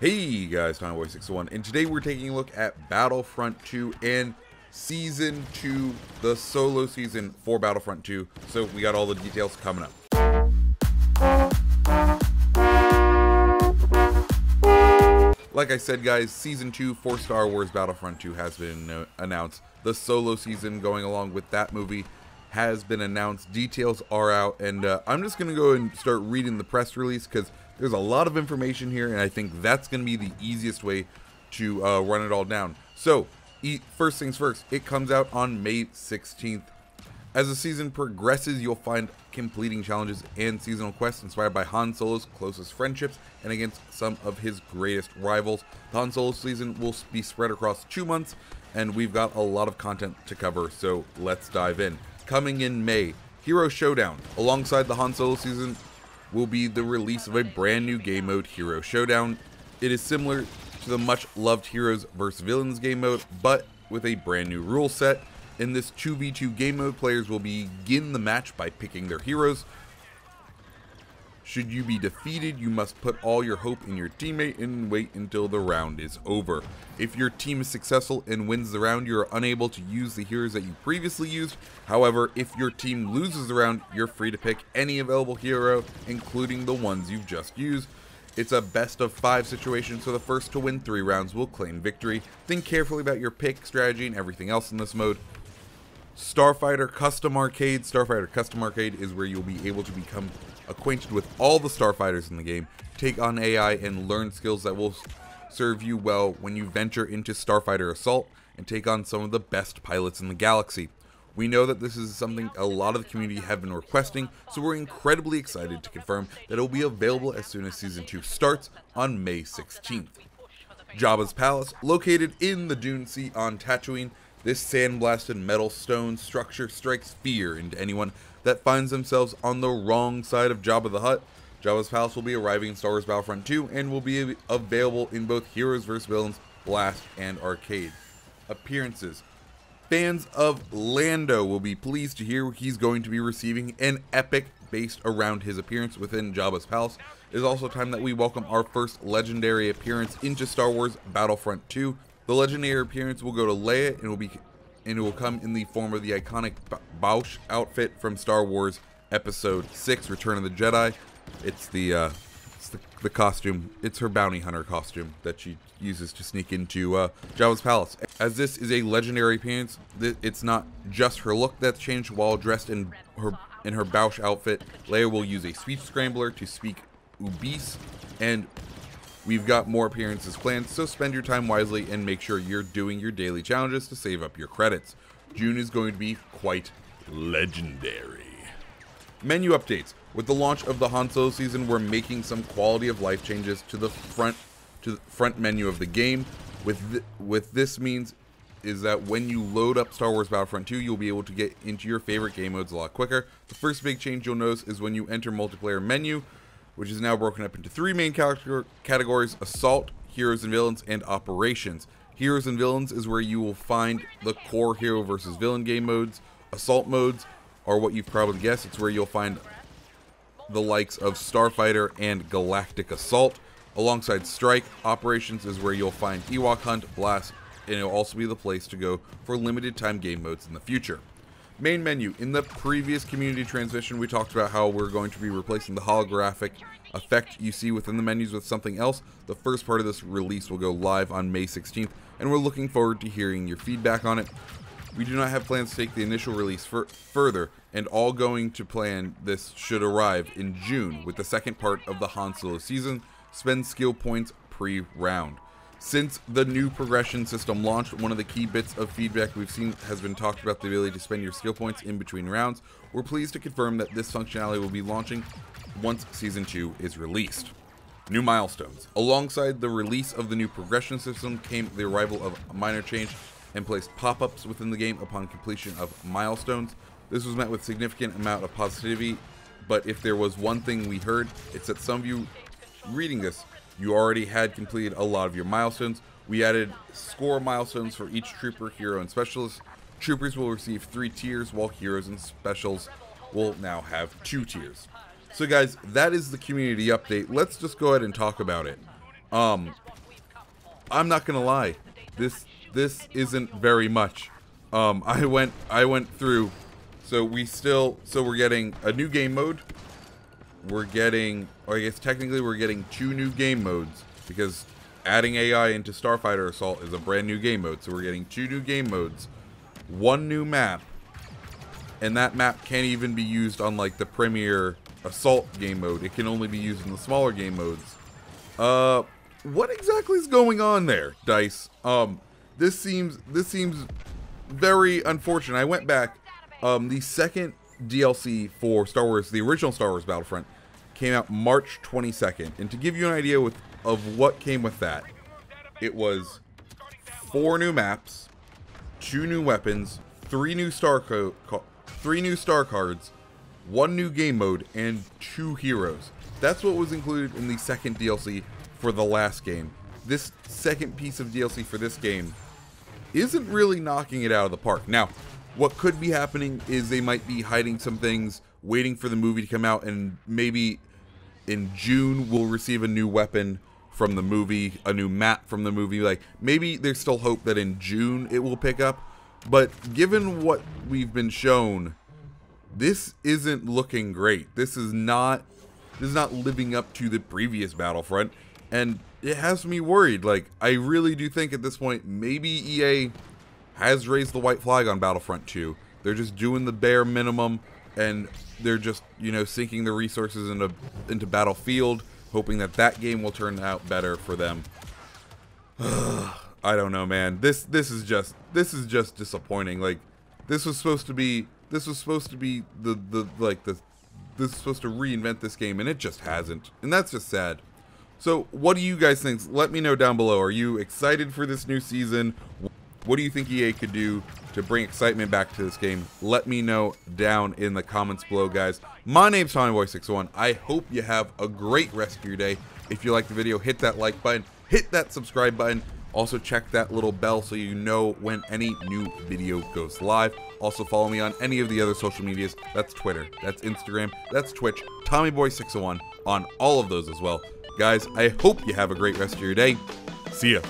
Hey guys, TimeBoy61, and today we're taking a look at Battlefront 2 and Season 2, the solo season for Battlefront 2. So we got all the details coming up. Like I said guys, Season 2 for Star Wars Battlefront 2 has been announced. The solo season going along with that movie has been announced. Details are out, and I'm just going to go and start reading the press release because there's a lot of information here, and I think that's going to be the easiest way to run it all down. So, first things first, it comes out on May 16th. As the season progresses, you'll find completing challenges and seasonal quests inspired by Han Solo's closest friendships and against some of his greatest rivals. The Han Solo season will be spread across 2 months, and we've got a lot of content to cover, so let's dive in. Coming in May, Hero Showdown. Alongside the Han Solo season will be the release of a brand new game mode, Hero Showdown. It is similar to the much loved Heroes vs Villains game mode, but with a brand new rule set. In this 2v2 game mode, players will begin the match by picking their heroes. Should you be defeated, you must put all your hope in your teammate and wait until the round is over. If your team is successful and wins the round, you are unable to use the heroes that you previously used. However, if your team loses the round, you're free to pick any available hero, including the ones you've just used. It's a best of 5 situation, so the first to win 3 rounds will claim victory. Think carefully about your pick, strategy, and everything else in this mode. Starfighter Custom Arcade. Starfighter Custom Arcade is where you'll be able to become acquainted with all the starfighters in the game, take on AI, and learn skills that will serve you well when you venture into Starfighter Assault and take on some of the best pilots in the galaxy. We know that this is something a lot of the community have been requesting, so we're incredibly excited to confirm that it will be available as soon as Season 2 starts on May 16th. Jabba's Palace, located in the Dune Sea on Tatooine. This sandblasted metal stone structure strikes fear into anyone that finds themselves on the wrong side of Jabba the Hutt. Jabba's Palace will be arriving in Star Wars Battlefront 2 and will be available in both Heroes vs Villains, Blast, and Arcade. Appearances. Fans of Lando will be pleased to hear he's going to be receiving an epic based around his appearance within Jabba's Palace. It is also time that we welcome our first legendary appearance into Star Wars Battlefront 2. The legendary appearance will go to Leia and it will come in the form of the iconic Boushh outfit from Star Wars Episode 6, Return of the Jedi. It's the costume. It's her bounty hunter costume that she uses to sneak into Jabba's Palace. As this is a legendary appearance, it's not just her look that's changed. While dressed in her Boushh outfit, Leia will use a speech scrambler to speak Ubis, and we've got more appearances planned, so spend your time wisely and make sure you're doing your daily challenges to save up your credits. June is going to be quite legendary. Menu updates. With the launch of the Han Solo season, we're making some quality of life changes to the front menu of the game. With this means is that when you load up Star Wars Battlefront 2, you'll be able to get into your favorite game modes a lot quicker. The first big change you'll notice is when you enter multiplayer menu, which is now broken up into 3 main categories: Assault, Heroes and Villains, and Operations. Heroes and Villains is where you will find the core hero versus villain game modes. Assault modes are what you've probably guessed. It's where you'll find the likes of Starfighter and Galactic Assault. Alongside Strike, Operations is where you'll find Ewok Hunt, Blast, and it'll also be the place to go for limited time game modes in the future. Main menu. In the previous community transmission, we talked about how we're going to be replacing the holographic effect you see within the menus with something else. The first part of this release will go live on May 16th, and we're looking forward to hearing your feedback on it. We do not have plans to take the initial release further, and all going to plan, this should arrive in June with the second part of the Han Solo season. Spend skill points pre-round. Since the new progression system launched, one of the key bits of feedback we've seen has been talked about the ability to spend your skill points in between rounds. We're pleased to confirm that this functionality will be launching once Season 2 is released. New milestones. Alongside the release of the new progression system came the arrival of a minor change and placed pop-ups within the game upon completion of milestones. This was met with significant amount of positivity, but if there was one thing we heard, it's that some of you reading this, you already had completed a lot of your milestones. We added score milestones for each trooper, hero, and specialist. Troopers will receive 3 tiers, while heroes and specials will now have 2 tiers. So guys, that is the community update. Let's just go ahead and talk about it. I'm not gonna lie, this isn't very much. I went through, so we're getting a new game mode. We're getting, or I guess technically we're getting 2 new game modes, because adding AI into Starfighter Assault is a brand new game mode. So we're getting 2 new game modes, 1 new map, and that map can't even be used on like the Premier Assault game mode. It can only be used in the smaller game modes. What exactly is going on there, DICE? This seems very unfortunate. I went back, the second DLC for Star Wars, the original Star Wars Battlefront, came out March 22nd. And to give you an idea of what came with that, it was 4 new maps, 2 new weapons, 3 new star cards, 1 new game mode, and 2 heroes. That's what was included in the second DLC for the last game. This second piece of DLC for this game isn't really knocking it out of the park. Now, what could be happening is they might be hiding some things, waiting for the movie to come out, and maybe in June we'll receive a new weapon from the movie, a new map from the movie. Like, maybe there's still hope that in June it will pick up, but given what we've been shown, this isn't looking great. This is not living up to the previous Battlefront, and it has me worried. Like, I really do think at this point, maybe EA has raised the white flag on Battlefront 2. They're just doing the bare minimum, and they're just, you know, sinking the resources into Battlefield, hoping that that game will turn out better for them. I don't know, man. This is just disappointing. Like, this was supposed to be this was supposed to reinvent this game, and it just hasn't. And that's just sad. So, what do you guys think? Let me know down below. Are you excited for this new season? What do you think EA could do to bring excitement back to this game? Let me know down in the comments below, guys. My name's TommyBoy601. I hope you have a great rest of your day. If you liked the video, hit that like button, hit that subscribe button. Also, check that little bell so you know when any new video goes live. Also, follow me on any of the other social medias. That's Twitter, that's Instagram, that's Twitch, TommyBoy601 on all of those as well. Guys, I hope you have a great rest of your day. See ya.